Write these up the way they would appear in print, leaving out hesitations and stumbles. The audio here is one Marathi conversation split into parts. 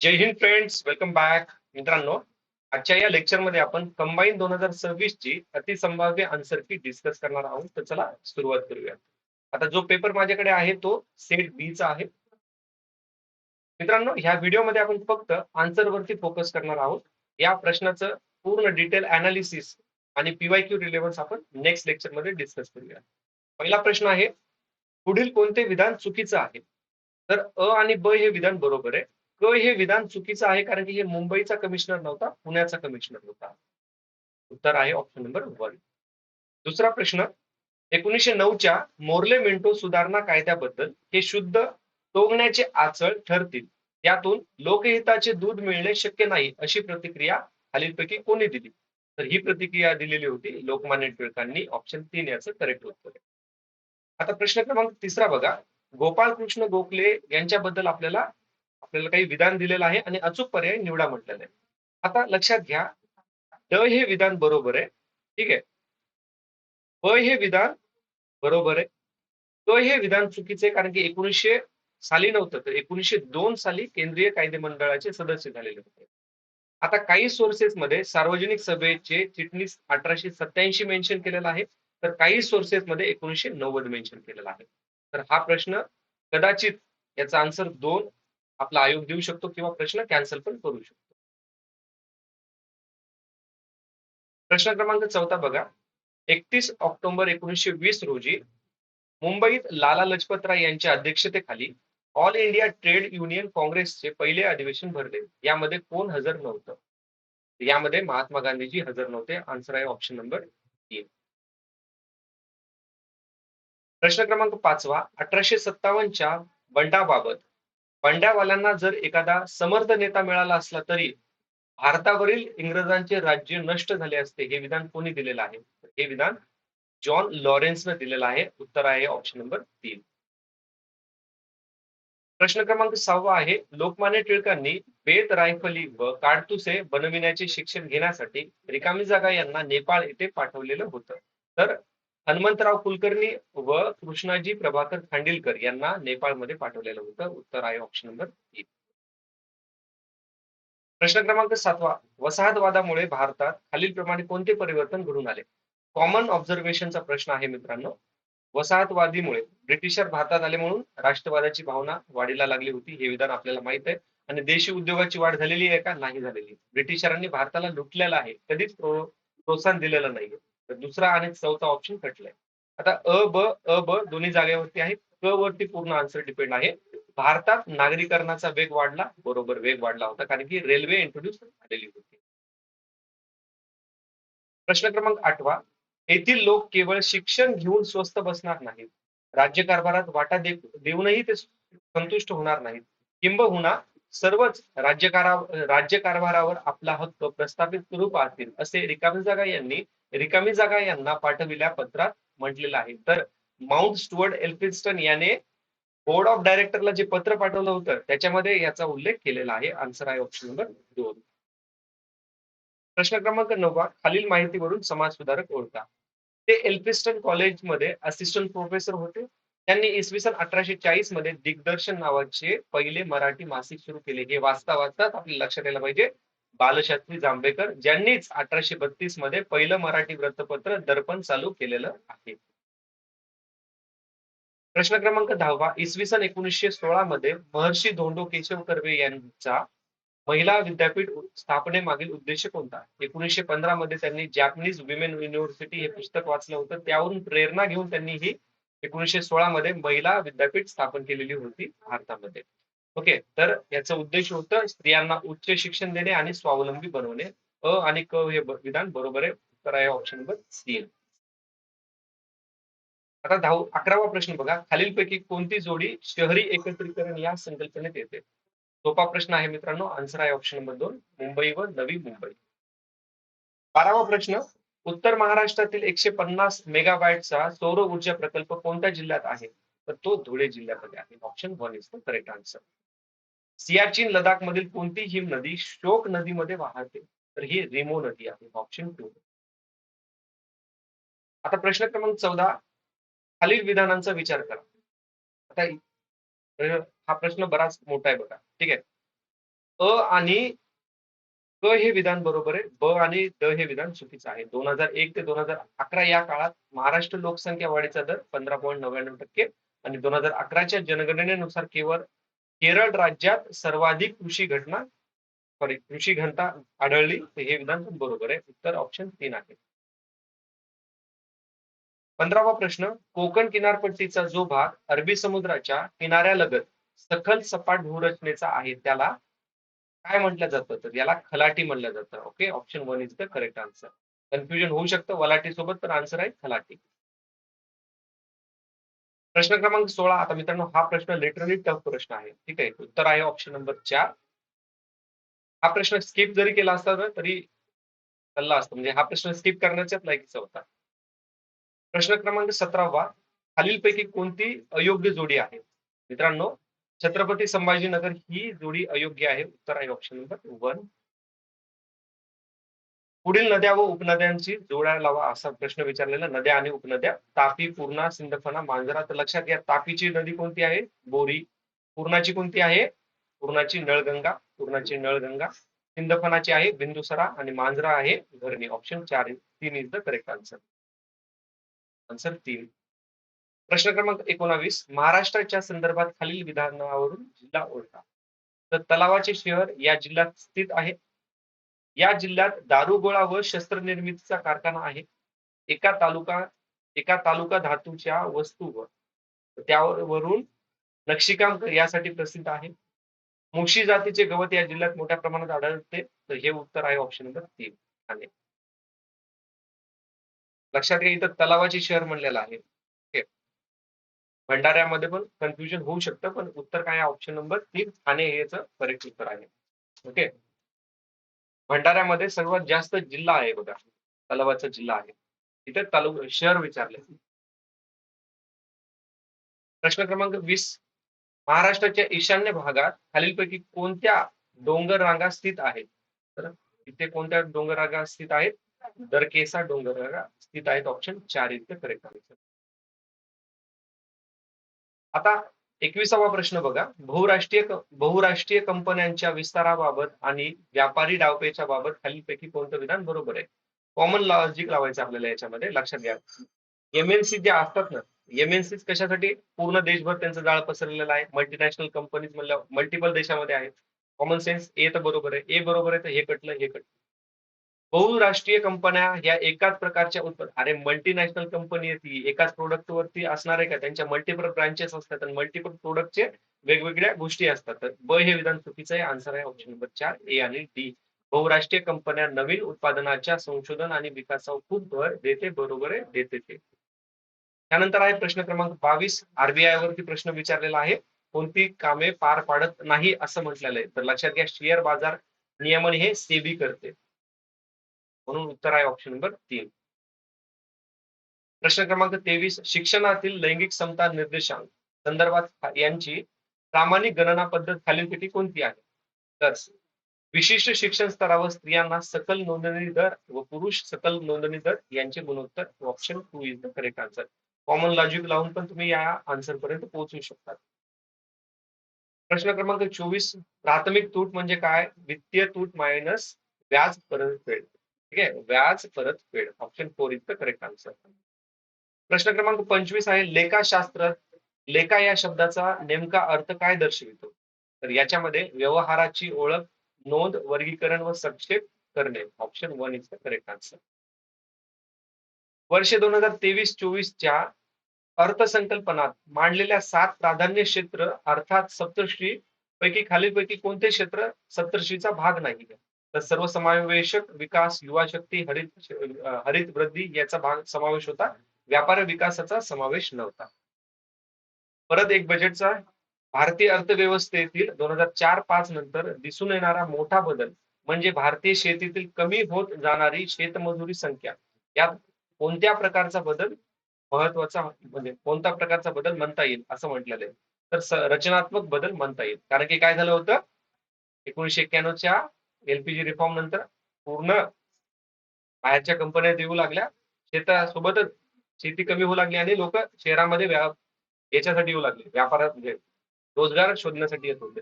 जय हिंद फ्रेंड्स, वेलकम बॅक. मित्रांनो, आजच्या या लेक्चरमध्ये आपण कंबाईन 2026 ची अतिसंभाव्य आन्सर की डिस्कस करणार आहोत. तर चला सुरुवात करूया. आता जो पेपर माझ्याकडे आहे तो सेट बी चा आहे. मित्रांनो, ह्या व्हिडिओमध्ये आपण फक्त आन्सर वरती फोकस करणार आहोत. या प्रश्नाचं पूर्ण डिटेल अनालिसिस आणि पीवायक्यू रिलेव्हन्स आपण नेक्स्ट लेक्चरमध्ये डिस्कस करूया. पहिला प्रश्न आहे, पुढील कोणते विधान चुकीचं आहे? तर अ आणि ब हे विधान बरोबर आहे. क हे विधान चुकीचं आहे कारण की हे मुंबईचा कमिशनर नव्हता, पुण्याचा कमिशनर होता. उत्तर आहे ऑप्शन नंबर 1. दुसरा प्रश्न, 1909 च्या मोर्ले मिंटो सुधारणा कायद्याबद्दल हे शुद्ध टोगण्याचे आचळ ठरतील, यातून लोकहिताचे दूध मिळणे शक्य नाही अशी प्रतिक्रिया खालीलपैकी कोणी दिली? तर ही प्रतिक्रिया दिलेली होती लोकमान्य टिळकांनी. ऑप्शन 3 याचं करेक्ट उत्तर आहे. आता प्रश्न क्रमांक तिसरा बघा, गोपाळकृष्ण गोखले यांच्याबद्दल आपल्याला आपल्याला काही विधान दिलेलं आहे आणि अचूक पर्याय निवडा म्हटलेलं आहे. आता लक्षात घ्या, ड हे विधान बरोबर आहे. ठीक आहे. ब हे विधान बरोबर आहे. क हे विधान चुकीचे कारण की 1900 साली नव्हतं, तर 1902 साली केंद्रीय कायदे मंडळाचे सदस्य झालेले होते. आता काही सोर्सेस मध्ये सार्वजनिक सभेचे चिटणीस 1887 मेन्शन केलेलं आहे, तर काही सोर्सेस मध्ये 1990 मेन्शन केलेलं आहे. तर हा प्रश्न कदाचित याचा आन्सर 2 आपला आयोग देऊ शकतो किंवा प्रश्न कॅन्सल पण करू शकतो. प्रश्न क्रमांक 4 बघा, 31 ऑक्टोबर 1920 रोजी मुंबईत लाला लजपत राय यांच्या अध्यक्षतेखाली ऑल इंडिया ट्रेड युनियन काँग्रेसचे पहिले अधिवेशन भरले. यामध्ये कोण हजर नव्हतं? यामध्ये महात्मा गांधीजी हजर नव्हते. आन्सर आहे ऑप्शन नंबर 3. प्रश्न क्रमांक 5, 1857च्या बंडाबाबत बंड्यावाल्यांना जर एखादा समर्थ नेता मिळाला असला तरी भारतावरील इंग्रजांचे राज्य नष्ट झाले असते, हे विधान कोणी दिलेलं आहे? हे विधान जॉन लॉरेन्सनं दिलेलं आहे. उत्तर आहे ऑप्शन नंबर 3. प्रश्न क्रमांक 6 आहे, लोकमान्य टिळकांनी बेत रायफली व काडतुसे बनविण्याचे शिक्षण घेण्यासाठी रिकामी जागा यांना नेपाळ येथे पाठवलेलं होतं. तर हनुमंतराव कुलकर्णी व कृष्णाजी प्रभाकर खांडिलकर यांना नेपाळमध्ये पाठवलेलं होतं. उत्तर आहे ऑप्शन नंबर 3. प्रश्न क्रमांक 7, वसाहतवादामुळे भारतात खालीलप्रमाणे कोणते परिवर्तन घडून आले? कॉमन ऑब्झर्वेशनचा प्रश्न आहे मित्रांनो. वसाहतवादीमुळे ब्रिटिशर भारतात आले म्हणून राष्ट्रवादाची भावना वाढीला लागली होती, हे विधान आपल्याला माहित आहे. आणि देशी उद्योगाची वाढ झालेली आहे का? नाही झालेली. ब्रिटिशरांनी भारताला लुटलेलं आहे, कधीच प्रोत्साहन दिलेलं नाहीये. तर दुसरा आणि चौथा ऑप्शन कटलाय. आता अ ब दोन्ही जागेवरती आहे. क वरती पूर्ण आन्सर डिपेंड आहे. भारतात नागरीकरणाचा वेग वाढला, बरोबर वेग वाढला होता कारण की रेल्वे इंट्रोड्यूस झालेली होती. प्रश्न क्रमांक 8, येथील लोक केवळ शिक्षण घेऊन स्वस्थ बसणार नाहीत, राज्यकारभारात वाटा देऊनही ते संतुष्ट होणार नाहीत. किंबहुना सर्वच राज्यकारभारावर आपला हक्क प्रस्थापित करू पाहतील, असे रिकामी जागा यांना पाठविल्या पत्रात म्हटलेलं आहे. तर माउंट स्टुअर्ट एल्फिन्स्टन याने बोर्ड ऑफ डायरेक्टरला जे पत्र पाठवलं होतं त्याच्यामध्ये याचा उल्लेख केलेला आहे. आन्सर आहे ऑप्शन नंबर 2. प्रश्न क्रमांक 9, खालील माहितीवरून समाज सुधारक ओळखा. ते एल्फिन्स्टन कॉलेजमध्ये असिस्टंट प्रोफेसर होते. त्यांनी इसवी सन 1840 मध्ये दिग्दर्शन नावाचे पहिले मराठी मासिक सुरू केले. हे वाचता वाचताच आपल्याला लक्षात यायला पाहिजे, बालशास्त्री जांभेकर ज्यांनीच 1832 मध्ये पहिलं मराठी वृत्तपत्र दर्पण चालू केलेलं आहे. प्रश्न क्रमांक 10, इसवी सन 1916 मध्ये महर्षी धोंडो केशव कर्वे यांचा महिला विद्यापीठ स्थापनेमागील उद्देश कोणता? 1915 मध्ये त्यांनी जॅपनीज विमेन युनिव्हर्सिटी हे पुस्तक वाचलं होतं. त्यावरून प्रेरणा घेऊन त्यांनी ही 1916 मध्ये महिला विद्यापीठ स्थापन केलेली होती भारतामध्ये. ओके, तर याचा उद्देश होतं स्त्रियांना उच्च शिक्षण देणे आणि स्वावलंबी बनवणे. अ आणि क हे विधान बरोबर आहे. उत्तर आहे ऑप्शन नंबर 3. आता 11वा प्रश्न बघा, खालीलपैकी कोणती जोडी शहरी एकत्रीकरण या संकल्पनेत येते? सोपा प्रश्न आहे मित्रांनो. आन्सर आहे ऑप्शन नंबर 2, मुंबई व नवी मुंबई. 12वा प्रश्न, उत्तर महाराष्ट्रातील 150 मेगावॅटचा सौर ऊर्जा प्रकल्प कोणत्या जिल्ह्यात आहे? तर तो धुळे जिल्ह्यामध्ये आहे. Option 1 is the correct answer. Siachen Ladakh मधील कोणती हिम नदी शोक नदीमध्ये वाहते? तर ही रिमो नदी आहे. ऑप्शन 2. आता प्रश्न क्रमांक 14, खालील विधानांचा विचार करा. आता हा प्रश्न बराच मोठा आहे बघा. ठीक आहे. अ आणि क हे विधान बरोबर आहे. ब आणि ड हे विधान चुकीचं आहे. 2001 ते 2011 या काळात महाराष्ट्र लोकसंख्या वाढीचा दर 15.99% आणि 2011च्या जनगणनेनुसार केवळ केरळ राज्यात सर्वाधिक कृषी घनता आढळली. तर हे विधान पण बरोबर आहे. उत्तर ऑप्शन 3 आहे. 15वा प्रश्न. कोकण किनारपट्टीचा जो भाग अरबी समुद्राच्या किनाऱ्यालगत सखल सपाट भूरचनेचा आहे त्याला काय म्हटलं जातं? तर याला खलाटी म्हणलं जातं. Okay. Option 1 is the correct answer. Confusion होऊ शकतं वलाटी सोबत, पण आन्सर आहे खलाटी. प्रश्न क्रमांक 16. आता मित्रांनो हा प्रश्न लिटरली टफ प्रश्न आहे. ठीक आहे. उत्तर आहे ऑप्शन नंबर 4. हा प्रश्न स्किप जरी केला असता ना तरी चालला असतं. म्हणजे हा प्रश्न स्किप करण्याच्याच लायकीचा होता. प्रश्न क्रमांक 17वा. खालीलपैकी कोणती अयोग्य जोडी आहे? मित्रांनो, छत्रपती संभाजीनगर ही जोडी अयोग्य आहे. उत्तर आहे ऑप्शन नंबर 1. पुढील नद्या व उपनद्यांची जोड्या लावा असा प्रश्न विचारलेला. नद्या आणि उपनद्या तापी, पूर्णा, सिंदफणा, मांजरा. तर लक्षात घ्या तापीची नदी कोणती आहे? बोरी. पूर्णाची कोणती आहे? पूर्णाची नळगंगा. पूर्णाची नळगंगा. सिंदफणाची आहे बिंदुसरा आणि मांजरा आहे धरणी. Option 4 3 is the correct answer. Answer 3. प्रश्न क्रमांक 19. महाराष्ट्राच्या संदर्भात खालील विधानावरून जिल्हा ओळखा. तर तलावाचे शहर या जिल्ह्यात स्थित आहे. या जिल्ह्यात दारुगोळा व शस्त्रनिर्मितीचा कारखाना आहे. एका तालुका एका तालुका धातूच्या वस्तू व त्यावरून नक्षीकाम यासाठी प्रसिद्ध आहे. मुळशी जातीचे गवत या जिल्ह्यात मोठ्या प्रमाणात आढळते. तर हे उत्तर आहे ऑप्शन नंबर 3 ठाणे. लक्षात घ्या इथं तलावाचे शहर म्हणलेलं आहे. ओके. भंडाऱ्यामध्ये पण कन्फ्युजन होऊ शकतं, पण उत्तर काय आहे? ऑप्शन नंबर 3 ठाणे हे याचं करेक्ट उत्तर आहे. ओके. भंडाऱ्यामध्ये सर्वात जास्त जिल्हा आहे बघा. तलावाचा जिल्हा आहे. इथे शहर विचारले. प्रश्न क्रमांक 20. महाराष्ट्राच्या ईशान्य भागात खालीलपैकी कोणत्या डोंगर रांगा स्थित आहेत? तर इथे कोणत्या डोंगर रांगा स्थित आहेत? दरकेसा डोंगर रांगा स्थित आहेत. ऑप्शन 4 इथे करेक्ट आहे. आता 21वा प्रश्न बघा. बहुराष्ट्रीय कंपन्यांच्या विस्ताराबाबत आणि व्यापारी डावपेचाबाबत खालीलपैकी कोणतं विधान बरोबर आहे? कॉमन लॉजिक लावायचं आपल्याला याच्यामध्ये. लक्षात घ्या. एमएनसी ज्या असतात ना, एमएनसी कशासाठी? पूर्ण देशभर त्यांचं जाळं पसरलेलं आहे. मल्टीनॅशनल कंपनीज म्हणलं मल्टिपल देशामध्ये आहेत. कॉमन सेन्स ए तर बरोबर आहे. ए बरोबर आहे तर हे कटलं, हे कटलं. बहुराष्ट्रीय कंपन्या ह्या एकाच प्रकारच्या अरे मल्टीनॅशनल कंपनी आहे ती. एकाच प्रोडक्ट वरती असणार आहे का? त्यांच्या मल्टिपल ब्रांचेस असतात आणि मल्टिपल प्रोडक्टचे वेगवेगळ्या गोष्टी असतात. तर ब हे विधान चुकीचं आहे. आन्सर आहे ऑप्शन नंबर 4 ए आणि डी. बहुराष्ट्रीय कंपन्या नवीन उत्पादनाच्या संशोधन आणि विकासावर खूप भर देते. बरोबर आहे, देते ते. त्यानंतर आहे प्रश्न क्रमांक 22. आरबीआय वरती प्रश्न विचारलेला आहे. कोणती कामे पार पाडत नाही असं म्हटलेलं आहे. तर लक्षात घ्या शेअर बाजार नियमन हे सेबी करते. म्हणून उत्तर आहे ऑप्शन नंबर 3. प्रश्न क्रमांक 23. शिक्षणातील लैंगिक समता निर्देशांक संदर्भात यांची प्रामाणिक गणना पद्धत खालीलपैकी कोणती आहे? तर विशिष्ट शिक्षण स्तरावर स्त्रियांना सकल नोंदणी दर व पुरुष सकल नोंदणी दर यांचे गुणोत्तर. Option 2 is the correct answer. Common logic लावून पण तुम्ही या आन्सर पर्यंत पोहोचू शकता. प्रश्न क्रमांक 24. प्राथमिक तूट म्हणजे काय? वित्तीय तूट मायनस व्याज परतफेड. ठीक आहे. व्याज परतफेड. Option 4 is the correct answer. प्रश्न क्रमांक 25 आहे लेखाशास्त्र. लेखा या शब्दाचा नेमका अर्थ काय दर्शवितो? तर याच्यामध्ये व्यवहाराची ओळख, नोंद, वर्गीकरण व संक्षेप करणे. Option 1 is the correct answer. वर्ष 2023-24 च्या अर्थसंकल्पनात मांडलेल्या 7 प्राधान्य क्षेत्र अर्थात सप्तर्षी पैकी खालीलपैकी कोणते क्षेत्र सप्तर्षीचा भाग नाही? तर सर्वसमावेशक विकास, युवा शक्ती, हरित वृद्धी याचा भाग समावेश होता. व्यापार विकासाचा समावेश नव्हता. परत एक बजेटचा भारतीय अर्थव्यवस्थेतील 2004-5 नंतर दिसून येणारा मोठा बदल म्हणजे भारतीय शेतीतील कमी होत जाणारी शेतमजुरी संख्या. यात कोणत्या प्रकारचा बदल महत्वाचा म्हणजे कोणत्या प्रकारचा बदल म्हणता येईल असं म्हटलेलं आहे? तर रचनात्मक बदल म्हणता येईल. कारण की काय झालं होतं? 1991च्या एलपीजी रिफॉर्म नंतर पूर्ण बाहेरच्या कंपन्या देऊ लागल्या. शेतासोबतच शेती कमी होऊ लागली आणि लोक शहरामध्ये याच्यासाठी येऊ लागले. व्यापारात म्हणजे रोजगार शोधण्यासाठी येत होते.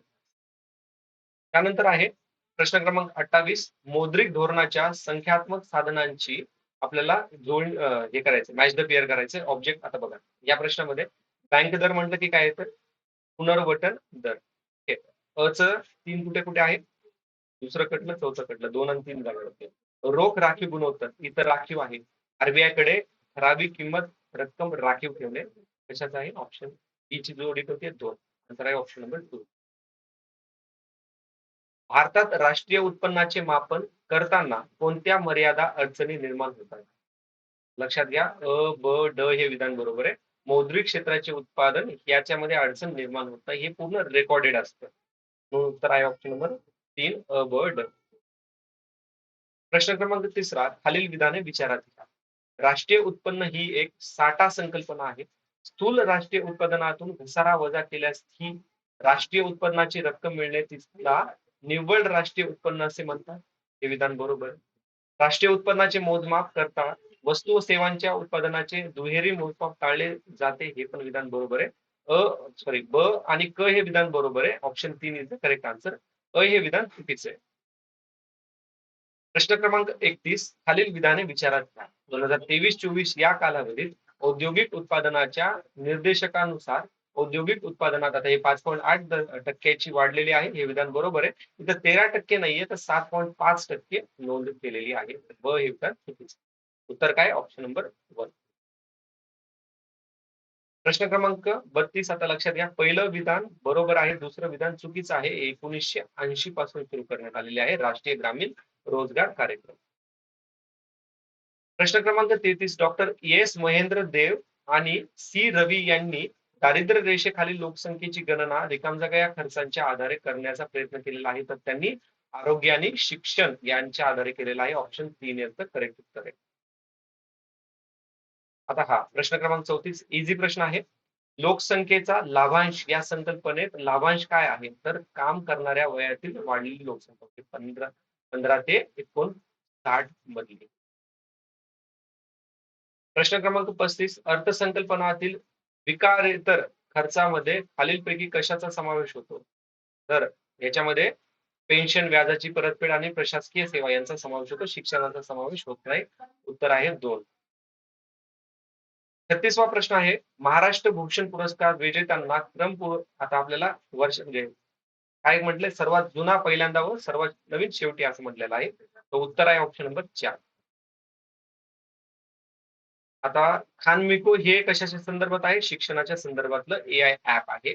त्यानंतर आहे प्रश्न क्रमांक 28, मौद्रिक धोरणाच्या संख्यात्मक साधनांची आपल्याला जोड हे करायचं, मॅच द पेअर करायचं. ऑब्जेक्ट आता बघा या प्रश्नामध्ये बँक दर म्हटलं की काय येतं, पुनर्वटन दर. अच 3 कुठे कुठे आहे, दुसरं कटलं, चौथं कटलं, 2 आणि 3 जागा होते. रोख राखीव गुणोत्तर इतर राखीव आहे. आरबीआय कडे ठराविक किंमत रक्कम राखीव ठेवणे कशाचं आहे, ऑप्शन बी ची जोडी होते 2. नंतर आहे ऑप्शन नंबर 2. भारतात राष्ट्रीय उत्पन्नाचे मापन करताना कोणत्या मर्यादा अडचणी निर्माण होतात? लक्षात घ्या, ब ड हे विधान बरोबर आहे. मौद्रिक क्षेत्राचे उत्पादन याच्यामध्ये अडचण निर्माण होत नाही, हे पूर्ण रेकॉर्डेड असतं. म्हणून उत्तर आहे ऑप्शन नंबर 3, ब ड. प्रश्न क्रमांक 3, खालील विधाने विचारात घ्या. राष्ट्रीय उत्पन्न ही एक साठा संकल्पना आहे. स्थूल राष्ट्रीय उत्पादनातून घसारा वजा केल्यास ही राष्ट्रीय उत्पन्नाची रक्कम मिळणे, तिला निव्वळ राष्ट्रीय उत्पन्न असे म्हणतात. हे विधान बरोबर आहे. राष्ट्रीय उत्पन्नाचे मोजमाप करता वस्तू व सेवांच्या उत्पादनाचे दुहेरी मोजमाप टाळले जाते, हे पण विधान बरोबर आहे. ब आणि क हे विधान बरोबर आहे. Option 3 is the correct answer. हे विधान चुकीचे आहे. प्रश्न क्रमांक 31, खालील विधाने विचारात घ्या. 2023-24 या कालावधीत औद्योगिक उत्पादनाच्या निर्देशकानुसार औद्योगिक उत्पादनात आता हे 5.8% वाढलेली आहे, हे विधान बरोबर आहे. इथं 13% नाहीये तर 7.5% नोंद केलेली आहे. ब हे विधान चुकीचं. उत्तर काय, ऑप्शन नंबर 1. प्रश्न क्रमांक 32 आता लक्षात घ्या. पहिलं विधान बरोबर आहे, दुसरं विधान चुकीचं आहे. 1980 पासून सुरू करण्यात आलेले आहे राष्ट्रीय ग्रामीण रोजगार कार्यक्रम. प्रश्न क्रमांक 33, डॉक्टर एस महेंद्र देव आणि सी रवी यांनी दारिद्र्य रेषेखालील लोकसंख्येची गणना रिकामजागा या खर्चांच्या आधारे करण्याचा प्रयत्न केलेला आहे, तर त्यांनी आरोग्य आणि शिक्षण यांच्या आधारे केलेला आहे. ऑप्शन 3 याचं करेक्ट उत्तर आहे. आता हा प्रश्न क्रमांक 34 इझी प्रश्न आहे. लोकसंख्येचा लाभांश या संकल्पनेत लाभांश काय आहे, तर काम करणाऱ्या वयातील वाढलेली लोकसंख्या 15 ते 59 मधली. प्रश्न क्रमांक 35, अर्थसंकल्पनातील विकारेतर खर्चामध्ये खालीलपैकी कशाचा समावेश होतो? तर याच्यामध्ये पेन्शन, व्याजाची परतफेड आणि प्रशासकीय सेवा यांचा समावेश होतो, शिक्षणाचा समावेश होत नाही. उत्तर आहे 2. 36वा प्रश्न आहे, महाराष्ट्र भूषण पुरस्कार विजेत्यांना आता आपल्याला वर्ष म्हणजे काय म्हटलंय, सर्वात जुना पहिल्यांदा व सर्वात नवीन शेवटी असं म्हटलेलं आहे. तर उत्तर आहे ऑप्शन नंबर 4. आता खानमिको हे कशाच्या संदर्भात आहे, शिक्षणाच्या संदर्भातलं एआय ऍप आहे.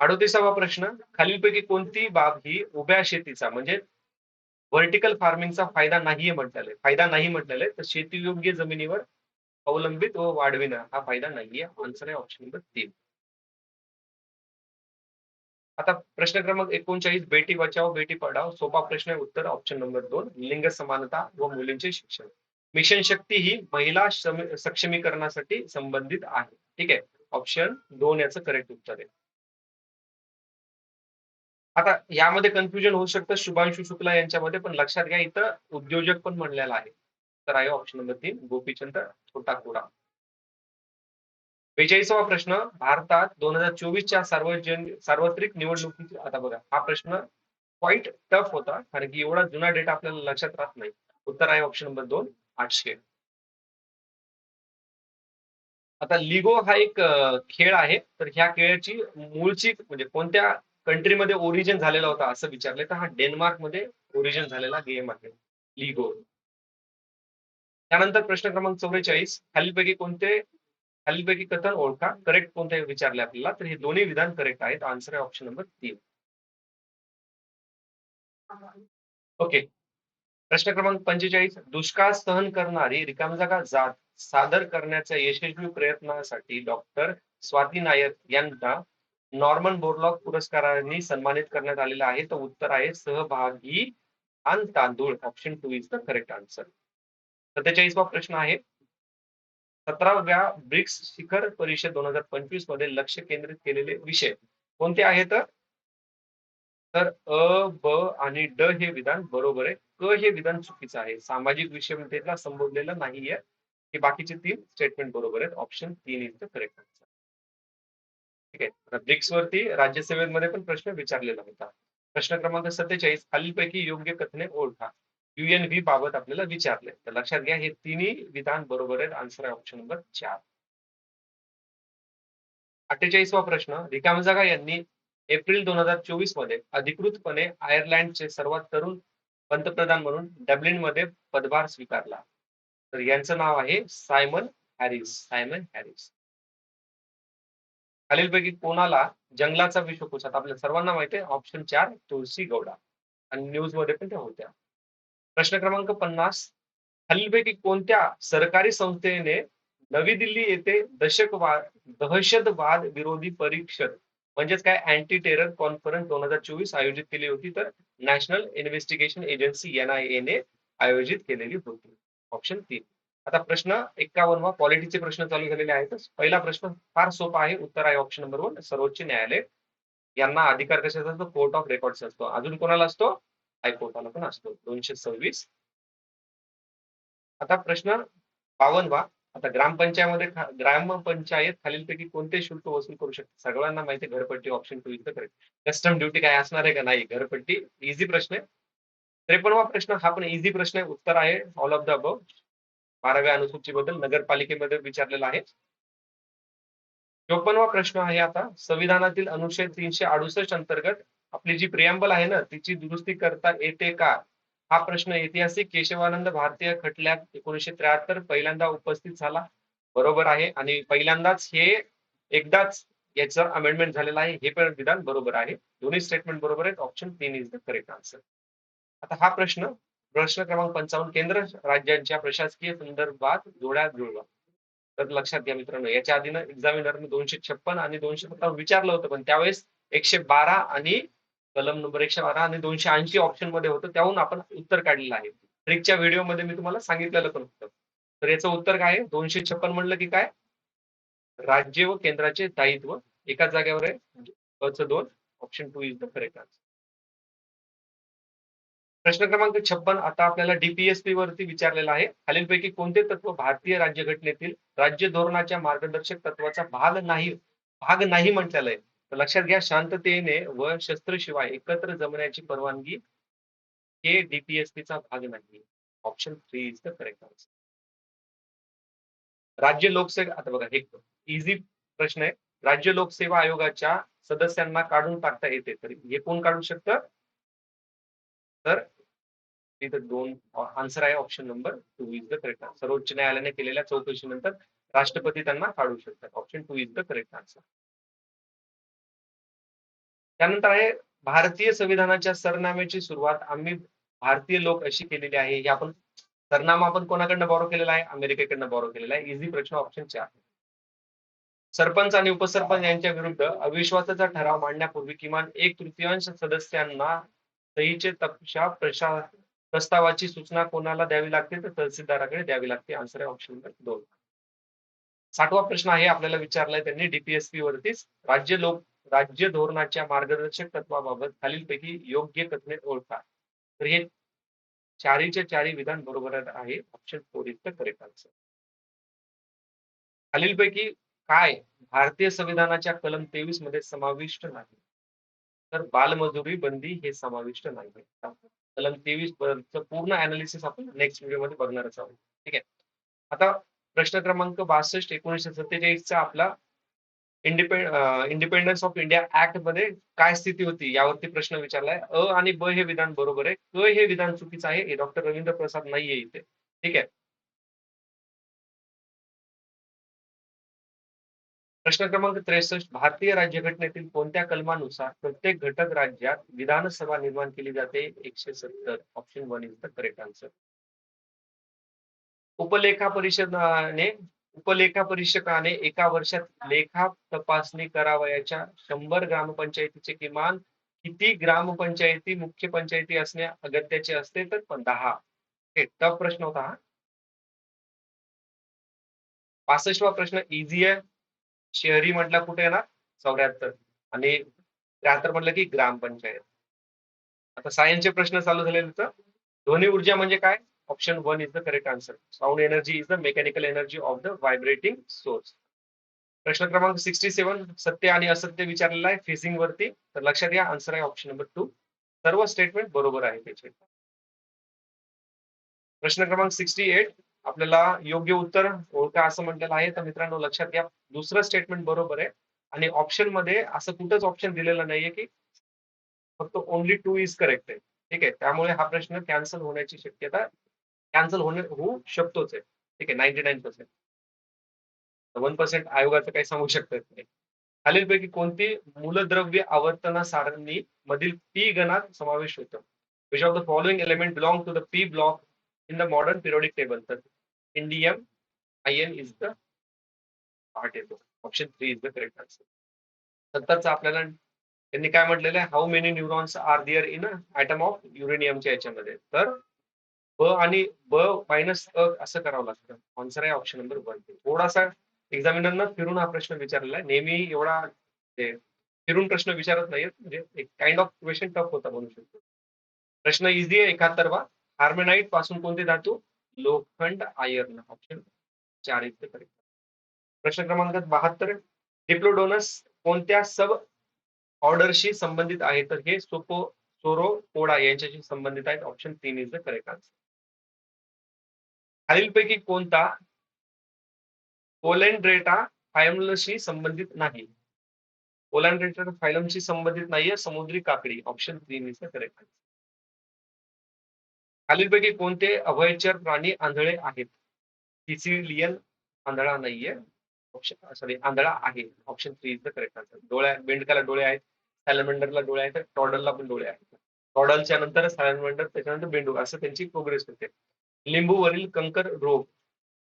38वा प्रश्न, खालीलपैकी कोणती बाब ही उभ्या शेतीचा म्हणजे व्हर्टिकल फार्मिंगचा फायदा नाहीये म्हटलेलं आहे, फायदा नाही म्हटलेलं आहे, तर शेतीयोग्य जमिनीवर अवलंबित व वाढविणं हा फायदा नाहीये. आन्सर आहे ऑप्शन नंबर 3. आता प्रश्न क्रमांक 39, बेटी बचाओ बेटी पढाओ सोपा प्रश्न आहे. उत्तर ऑप्शन नंबर 2, लिंग समानता व मुलींचे शिक्षण. मिशन शक्ती ही महिला सक्षमीकरणासाठी संबंधित आहे. ठीक आहे, ऑप्शन 2 याचं करेक्ट उत्तर आहे. आता यामध्ये कन्फ्युजन होऊ शकतं शुभांशु शुक्ला यांच्यामध्ये, पण लक्षात घ्या इथं उद्योजक पण म्हणलेला आहे. तर आहे ऑप्शन नंबर 3, गोपीचंद छोटाकुडा. 42वा प्रश्न, भारतात 2024च्या सार्वत्रिक निवडणुकीची आता बघा हा प्रश्न क्वाईट टफ होता, कारण की एवढा जुना डेटा आपल्याला लक्षात राहत नाही. उत्तर आहे ऑप्शन नंबर 2, 800. आता लिगो हा एक खेळ आहे, तर ह्या खेळाची मूळची म्हणजे कोणत्या कंट्रीमध्ये ओरिजिन झालेला होता असं विचारलंय, तर हा डेन्मार्क मध्ये ओरिजिन झालेला गेम आहे लिगो. त्यानंतर प्रश्न क्रमांक 44, खालीलपैकी कथन ओळखा, करेक्ट कोणते विचारले आपल्याला, तर हे दोन्ही विधान करेक्ट आहेत. आन्सर आहे ऑप्शन नंबर 3. ओके. प्रश्न क्रमांक 45, दुष्काळ सहन करणारी रिकामजागा जात सादर करण्याच्या यशस्वी प्रयत्नासाठी डॉक्टर स्वाती नायर यांना नॉर्मन बोरलॉग पुरस्काराने सन्मानित करण्यात आलेलं आहे. तर उत्तर आहे सहभागी आणि तांदूळ. Option 2 is the correct answer. 47वा प्रश्न आहे, 17व्या ब्रिक्स शिखर परिषद 2025 मध्ये लक्ष केंद्रित केलेले विषय कोणते आहेत? तर ब आणि ड हे विधान बरोबर आहे. क हे विधान चुकीचं आहे, सामाजिक विषमतेला संबोधलेलं नाहीये. हे बाकीचे 3 स्टेटमेंट बरोबर आहेत. Option 3 is the correct answer. ठीक आहे. ब्रिक्स वरती राज्यसेवेमध्ये पण प्रश्न विचारलेला होता. प्रश्न क्रमांक 47 खालीलपैकी योग्य कथने ओळखा. UNV बाबत आपल्याला विचारले, तर लक्षात घ्या हे तिन्ही विधान बरोबर आहेत. आन्सर आहे ऑप्शन नंबर 4. 48वा प्रश्न, रिकाम जागा यांनी एप्रिल 2024 मध्ये अधिकृतपणे आयर्लंडचे सर्वात तरुण पंतप्रधान म्हणून डब्लिन मध्ये पदभार स्वीकारला. तर यांचं नाव आहे सायमन हॅरिस. Simon Harris. खालीलपैकी कोणाला जंगलाचा विश्वकोश, आता आपल्या सर्वांना माहिती आहे ऑप्शन 4 तुळशी गौडा, आणि न्यूज मध्ये पण त्या होत्या. प्रश्न क्रमांक 50, खालीलपैकी कोणत्या सरकारी संस्थेने नवी दिल्ली येथे दहशतवाद विरोधी परिषद म्हणजेच काय अँटी टेरर कॉन्फरन्स 2024 आयोजित केली होती? तर नॅशनल इन्व्हेस्टिगेशन एजन्सी NIA ने आयोजित केलेली होती. ऑप्शन 3. आता प्रश्न 51वा पॉलिटीचे प्रश्न चालू झालेले आहेतच. पहिला प्रश्न फार सोपा आहे. उत्तर आहे ऑप्शन नंबर 1 सर्वोच्च न्यायालय. यांना अधिकार कशाचा असतो? कोर्ट ऑफ रेकॉर्ड्स असतो. अजून कोणाला असतो? हायकोर्टाला पण असतो. 226. आता प्रश्न 52वा, आता ग्रामपंचायत खालीलपैकी कोणते शुल्क वसूल करू शकते? सगळ्यांना माहिती आहे घरपट्टी. Option 2 is the correct. Custom duty काय असणार आहे का? नाही. घरपट्टी इझी प्रश्न आहे. 53वा प्रश्न हा पण इझी प्रश्न आहे. उत्तर आहे ऑल ऑफ द अबव. 12व्या अनुसूचीबद्दल नगरपालिकेमध्ये विचारलेला आहे. 54वा प्रश्न आहे आता संविधानातील अनुच्छेद 368 अंतर्गत आपली जी प्रियांबल आहे ना तिची दुरुस्ती करता येते का? हा प्रश्न ऐतिहासिक केशवानंद भारतीय खटल्यात 1973 पहिल्यांदा उपस्थित झाला. बरोबर आहे. आणि पहिल्यांदाच हे एकदाच याचं अमेंडमेंट झालेलं आहे. हे पण विधान बरोबर आहे. दोन्ही स्टेटमेंट बरोबर आहेत. Option 3 is the correct answer. आता हा प्रश्न क्रमांक 55, केंद्र राज्यांच्या प्रशासकीय संदर्भात जोड्या जुळवा. तर लक्षात घ्या मित्रांनो, याच्या आधी ना एक्झामिनरने 256 आणि 257 विचारलं होतं, पण त्यावेळेस 112 आणि कलम नंबर 112 आणि 280 ऑप्शन मध्ये होतं. त्याहून आपण उत्तर काढलेलं आहे. ट्रिकच्या व्हिडिओमध्ये मी तुम्हाला सांगितलेलं पण होतं. तर याचं उत्तर काय आहे? 256 म्हणलं की काय? राज्य व केंद्राचे दायित्व एकाच जागेवर आहे. च 2. Option 2 is the correct answer. प्रश्न क्रमांक 56 आता आपल्याला DPSP वरती विचारलेला आहे. खालीलपैकी कोणते तत्व भारतीय राज्यघटनेतील राज्य धोरणाच्या मार्गदर्शक तत्वाचा भाग नाही म्हटलेलं आहे? तर लक्षात घ्या शांततेने व शस्त्रशिवाय एकत्र जमण्याची परवानगी हे DPSP चा भाग नाही. Option 3 is the correct answer. राज्य लोकसेवा, आता बघा हे इझी प्रश्न आहे. राज्य लोकसेवा आयोगाच्या सदस्यांना काढून टाकता येते, तर हे कोण काढू शकतं? तर इथं 2 आन्सर आहे. Option number 2 is the correct answer. सर्वोच्च न्यायालयाने केलेल्या चौकशीनंतर राष्ट्रपती त्यांना काढू शकतात. Option 2 is the correct answer. त्यानंतर आहे भारतीय संविधानाच्या सरनाम्याची सुरुवात आम्ही भारतीय लोक अशी केलेली आहे. हे आपण सरनामा आपण कोणाकडनं बॉरो केलेला आहे? अमेरिकेकडनं बॉरो केलेला आहे. इझी प्रश्न ऑप्शन 4. सरपंच आणि उपसरपंच यांच्या विरुद्ध अविश्वासाचा ठराव मांडण्यापूर्वी किमान 1/3 सदस्यांना सहीचे तपशा प्रस्तावाची सूचना कोणाला द्यावी लागते? तर तहसीलदाराकडे द्यावी लागते. आन्सर आहे ऑप्शन नंबर 2. 60वा प्रश्न आहे आपल्याला विचारलाय त्यांनी DPSP वरतीच. राज्य धोरणाच्या मार्गदर्शक तत्वाबाबत खालीलपैकी योग्य कथने ओळखा. तर हे चारीच्या चारी विधान बरोबर आहे. Option 4 is the correct answer. खालीलपैकी काय भारतीय संविधानाच्या कलम 23 मध्ये समाविष्ट नाही? तर बालमजुरी बंदी हे समाविष्ट नाही. कलम 23 च पूर्ण अनालिसिस आपण नेक्स्ट व्हिडिओ मध्ये बघणारच आहोत. ठीक आहे. आता प्रश्न क्रमांक 62 1947 चा आपला इंडिपेंडन्स ऑफ इंडिया ऍक्ट मध्ये काय स्थिती होती यावरती प्रश्न विचारलाय. अ आणि ब हे विधान बरोबर आहे. क हे विधान चुकीचं आहे. डॉक्टर रवींद्र प्रसाद नाहीये इथे. ठीक आहे. प्रश्न क्रमांक 63 भारतीय राज्यघटनेतील कोणत्या कलमानुसार प्रत्येक घटक राज्यात विधानसभा निर्माण केली जाते? 170. Option 1 is the correct answer. उपलेखा परिषदाने उपलेखा परीक्षकाने एका वर्षात लेखा तपासणी करावयाच्या 100 ग्रामपंचायतीचे किमान किती ग्रामपंचायती मुख्य पंचायती असणे अगत्याचे असते? तर 10. हे टफ प्रश्न होता हा. 65वा प्रश्न इझी आहे. शहरी म्हटलं कुठे येणार? 74. आणि 73 म्हटलं की ग्रामपंचायत. आता सायन्सचे प्रश्न चालू झाले तर ध्वनी ऊर्जा म्हणजे काय? Option 1 is the correct answer. Sound energy is the mechanical energy of the vibrating source. प्रश्न क्रमांक 67 सत्य आणि असत्य विचारलेला आहे फिजिंग वरती. तर लक्षात घ्या आन्सर आहे ऑप्शन नंबर 2. सर्व स्टेटमेंट बरोबर आहे त्याचे. प्रश्न क्रमांक 68 आपल्याला योग्य उत्तर ओळखा असं म्हटलेलं आहे. तर मित्रांनो लक्षात घ्या, दुसरं स्टेटमेंट बरोबर आहे आणि ऑप्शन मध्ये असं कुठंच ऑप्शन दिलेलं नाहीये की फक्त ओन्ली 2 इज करेक्ट आहे. ठीक आहे. त्यामुळे हा प्रश्न कॅन्सल होण्याची शक्यता होऊ शकतोच आहे. ठीक आहे. 99%. 1% आयोगाचं काही सांगू शकत नाही. खालीलपैकी कोणती मूलद्रव्य आवर्तन सारणी मधील पी गणात समावेश होतं? Which of the following element belong to the P block in the modern periodic table? तर indium ion is the part येतो. Option 3 is the correct answer. नंतरचा आपल्याला त्यांनी काय म्हटलेलं आहे, how many neurons are there in atom of युरेनियमच्या याच्यामध्ये? तर ब आणि ब मायनस अ असं करावं लागतं. आन्सर आहे ऑप्शन नंबर 1. थोडासा एक्झामिनरनं फिरून हा प्रश्न विचारलेला आहे. नेहमी एवढा फिरून प्रश्न विचारत नाहीत. म्हणजे एक काइंड ऑफ क्वेश्चन टफ होता म्हणू शकतो. प्रश्न इझी आहे 71वा. हार्मोनाइट पासून कोणते धातू? लोखंड, iron. Option 4 is the correct. प्रश्न क्रमांक 72. डिप्लोडोनस कोणत्या सब ऑर्डरशी संबंधित आहे? तर हे सोरोपोडा यांच्याशी संबंधित आहेत. Option 3 is the correct answer. खालीलपैकी कोणता कोलेंड्रेटा फायलमशी संबंधित नाही? कोलेंड्रेटा फायलमशी संबंधित नाहीये समुद्री काकडी. Option 3 is the correct answer. खालीलपैकी कोणते अभयचर प्राणी आंधळे आहेत? सिसिलियन आंधळा नाहीये. ऑप्शन सॉरी आंधळा आहे. Option 3 is the correct answer. बेंडकाला डोळे आहेत, सॅलमेंडरला डोळे आहेत, टॉडलला पण डोळे आहेत. टॉडलच्या नंतर सॅलमेंडर, त्याच्यानंतर बेंडूक असं त्यांची प्रोग्रेस होते. लिंबूवरील कंकर रोग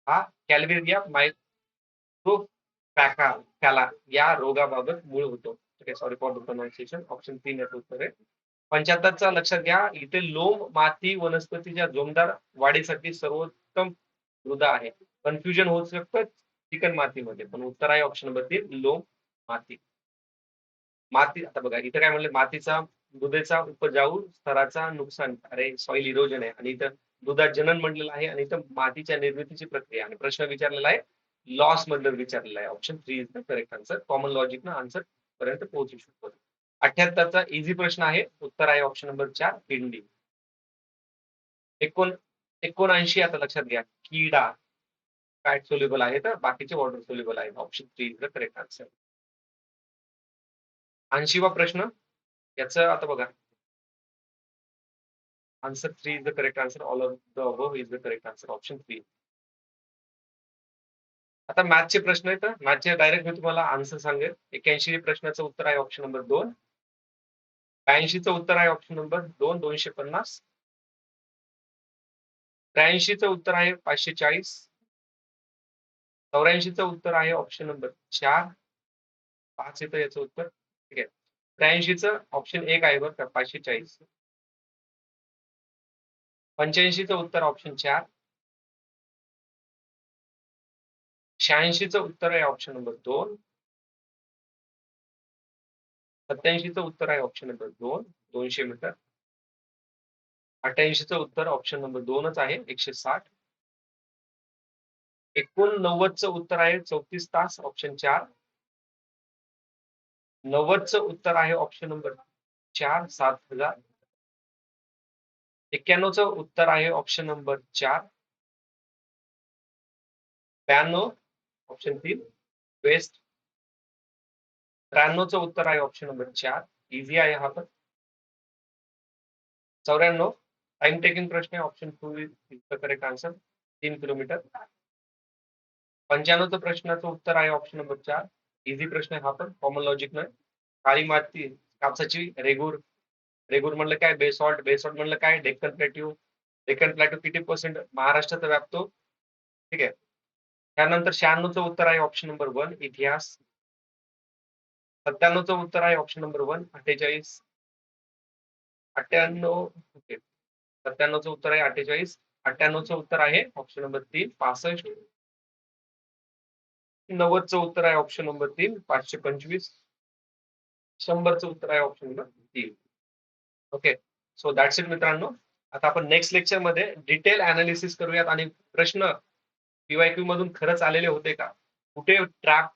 हा कॅल्वेरिया मायक्रोफॅला या रोगाबाबत मूळ होतो. ठीक आहे. Sorry for the pronunciation. Option 3 याचं उत्तर आहे. 75चा लक्षात घ्या, इथे लोम माती वनस्पतीच्या जोमदार वाढीसाठी सर्वोत्तम मृदा आहे. कन्फ्युजन होऊ शकतं चिकन मातीमध्ये, पण उत्तर आहे ऑप्शन नंबर 3 लोम माती. माती आता बघा इथे काय म्हणले, मातीचा मृदेचा उपजाऊ स्तराचा नुकसान, अरे सॉइल इरोजन आहे, आणि इथं दुधात जनन म्हटलेलं आहे, आणि इथं मातीच्या निर्मितीची प्रक्रिया, आणि प्रश्न विचारलेला आहे लॉस मधलं विचारलेला आहे. Option 3 is the correct answer. Common logic ना आन्सर पर्यंत पोहोचू शकतो. 78चा इझी प्रश्न आहे. उत्तर आहे ऑप्शन नंबर 4 पिंडी. 79 आता लक्षात घ्या, किडा फॅट सोल्युबल आहे तर बाकीचे वॉटर सोल्युबल आहे. Option 3 is the correct answer. 80वा प्रश्न याचं आता बघा, answer 3 is the correct answer. All of the above is the correct answer. Option 3. आता मॅथचे प्रश्न आहेत. मॅथचे डायरेक्ट मी तुम्हाला आन्सर सांगेल. 81 प्रश्नाचं उत्तर आहे ऑप्शन नंबर 2. 82चं उत्तर आहे ऑप्शन नंबर 2 250. 83चं उत्तर आहे 540. 84चं उत्तर आहे ऑप्शन नंबर 4. 5 येतं याचं उत्तर. ठीक आहे. 83चं ऑप्शन 1 आहे बरं का, 540. 85चं उत्तर ऑप्शन 4. 86चं उत्तर आहे ऑप्शन नंबर 2. 87चं उत्तर आहे ऑप्शन नंबर 2 200 मीटर. 88चं उत्तर ऑप्शन नंबर 2च आहे 160. 89चं उत्तर आहे 34 तास. ऑप्शन 4. 90चं उत्तर आहे ऑप्शन नंबर 4 7000. 91चं उत्तर आहे ऑप्शन नंबर 4. 92 option 3 west. 93चं उत्तर आहे ऑप्शन नंबर 4. इझी आहे हा पण. 94 टाइम टेकिंग प्रश्न आहे. Option 2 is the correct answer. 3 kilometre. 95 प्रश्नाचं उत्तर आहे ऑप्शन नंबर 4. इझी प्रश्न आहे हा पण, कॉमन लॉजिक नाही. काळी माती कापसाची रेगूर. रेगूर म्हणलं काय, बेसॉल्ट. बेसॉल्ट म्हणलं काय, डेक्कन प्लॅट्यू. डेक्कन प्लॅट्यू किती पर्सेंट महाराष्ट्रात व्यापतो? ठीक आहे. त्यानंतर 96चं उत्तर आहे ऑप्शन नंबर 1 इतिहास. 97चं उत्तर आहे ऑप्शन नंबर 1 48. 98 ओके. 97चं उत्तर आहे 48. 98चं उत्तर आहे ऑप्शन नंबर 3 65. 90चं उत्तर आहे ऑप्शन नंबर 3 525. 100चं उत्तर आहे option number 3. Okay. So that's it मित्रांनो. आता आपण नेक्स्ट लेक्चर मध्ये डिटेल अनालिसिस करूयात, आणि प्रश्न पीवायक्यू मधून खरंच आलेले होते का, कुठे ट्रॅप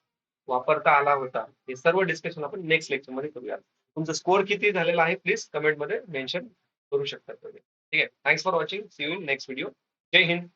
वापरता आला होता, हे सर्व डिस्कशन आपण नेक्स्ट लेक्चर मध्ये करूयात. तुमचा स्कोर किती झालेला आहे प्लीज कमेंटमध्ये मेन्शन करू शकता तुम्ही. ठीक आहे. Thanks for watching. See you in next video. जय हिंद.